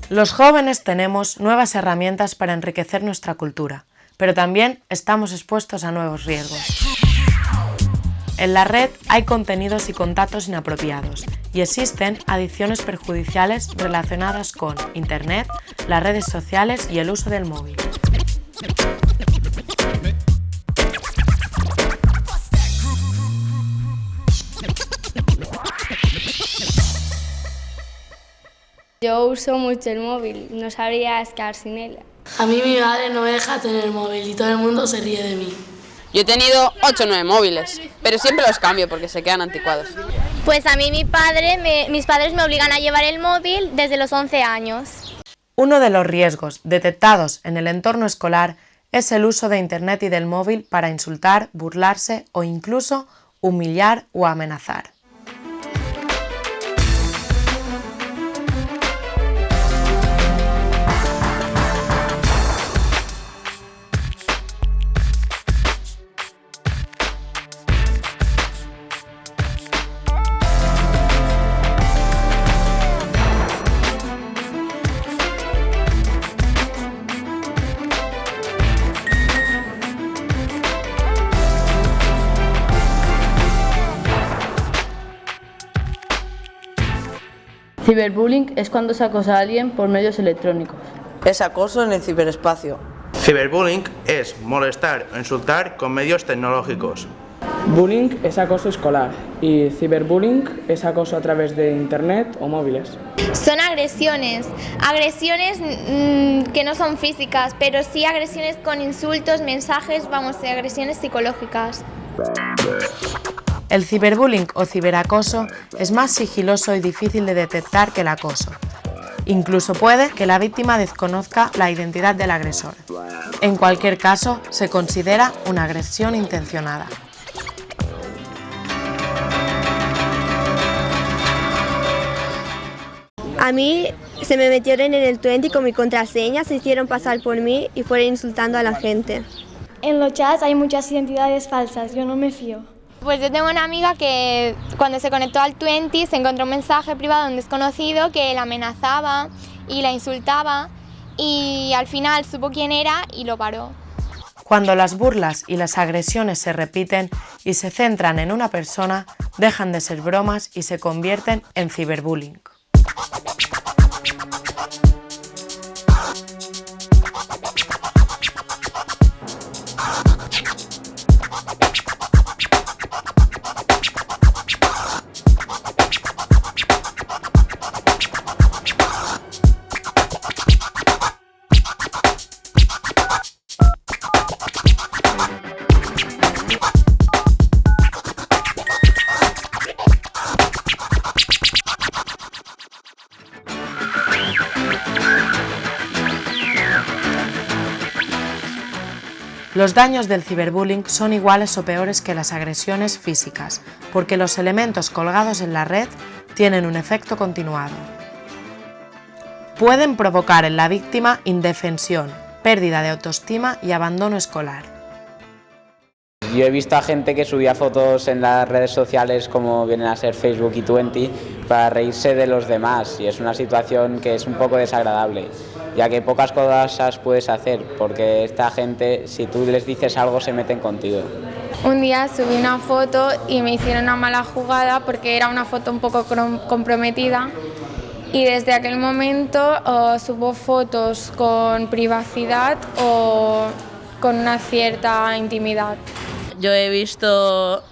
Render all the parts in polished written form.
Los jóvenes tenemos nuevas herramientas para enriquecer nuestra cultura, pero también estamos expuestos a nuevos riesgos. En la red hay contenidos y contactos inapropiados y existen adicciones perjudiciales relacionadas con Internet, las redes sociales y el uso del móvil. Yo uso mucho el móvil, no sabría estar sin él. A mí mi madre no me deja tener móvil y todo el mundo se ríe de mí. Yo he tenido 8 o 9 móviles, pero siempre los cambio porque se quedan anticuados. Pues a mí mis padres me obligan a llevar el móvil desde los 11 años. Uno de los riesgos detectados en el entorno escolar es el uso de Internet y del móvil para insultar, burlarse o incluso humillar o amenazar. Ciberbullying es cuando se acosa a alguien por medios electrónicos. Es acoso en el ciberespacio. Ciberbullying es molestar o insultar con medios tecnológicos. Bullying es acoso escolar y ciberbullying es acoso a través de internet o móviles. Son agresiones que no son físicas, pero sí agresiones con insultos, mensajes, agresiones psicológicas. El ciberbullying o ciberacoso es más sigiloso y difícil de detectar que el acoso. Incluso puede que la víctima desconozca la identidad del agresor. En cualquier caso, se considera una agresión intencionada. A mí se me metieron en el 20 con mi contraseña, se hicieron pasar por mí y fueron insultando a la gente. En los chats hay muchas identidades falsas, yo no me fío. Pues yo tengo una amiga que cuando se conectó al 20 se encontró un mensaje privado de un desconocido que la amenazaba y la insultaba y al final supo quién era y lo paró. Cuando las burlas y las agresiones se repiten y se centran en una persona, dejan de ser bromas y se convierten en ciberbullying. Los daños del ciberbullying son iguales o peores que las agresiones físicas, porque los elementos colgados en la red tienen un efecto continuado. Pueden provocar en la víctima indefensión, pérdida de autoestima y abandono escolar. Yo he visto a gente que subía fotos en las redes sociales como vienen a ser Facebook y 20 para reírse de los demás y es una situación que es un poco desagradable, ya que pocas cosas puedes hacer porque esta gente, si tú les dices algo, se meten contigo. Un día subí una foto y me hicieron una mala jugada porque era una foto un poco comprometida y desde aquel momento subo fotos con privacidad o con una cierta intimidad. Yo he visto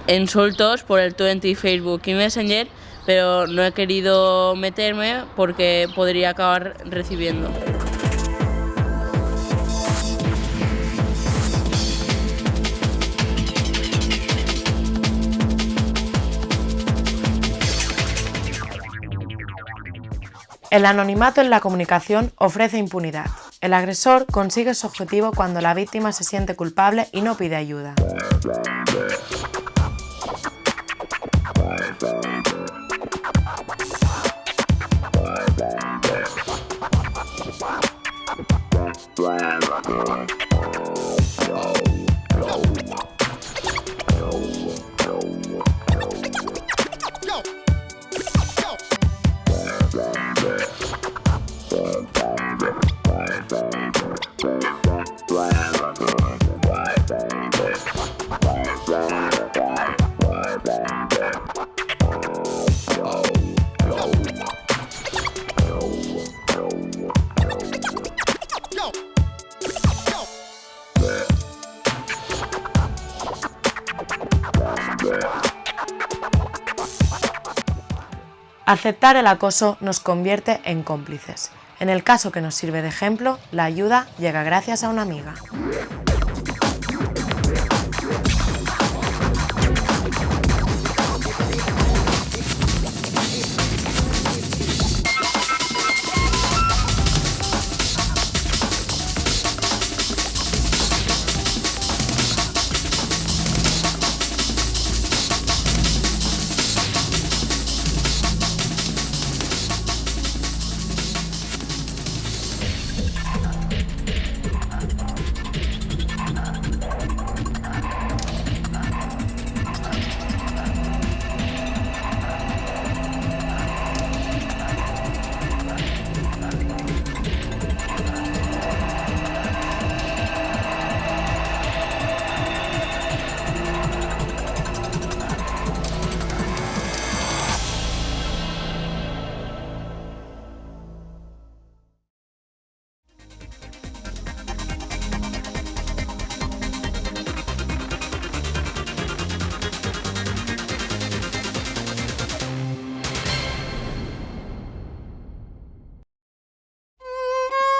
insultos por el 20, Facebook y Messenger, pero no he querido meterme porque podría acabar recibiendo. El anonimato en la comunicación ofrece impunidad. El agresor consigue su objetivo cuando la víctima se siente culpable y no pide ayuda. Aceptar el acoso nos convierte en cómplices. En el caso que nos sirve de ejemplo, la ayuda llega gracias a una amiga.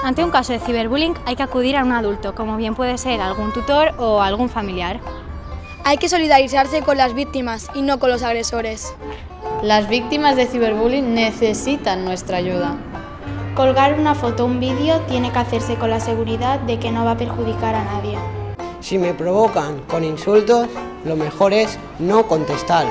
Ante un caso de ciberbullying hay que acudir a un adulto, como bien puede ser algún tutor o algún familiar. Hay que solidarizarse con las víctimas y no con los agresores. Las víctimas de ciberbullying necesitan nuestra ayuda. Colgar una foto o un vídeo tiene que hacerse con la seguridad de que no va a perjudicar a nadie. Si me provocan con insultos, lo mejor es no contestar.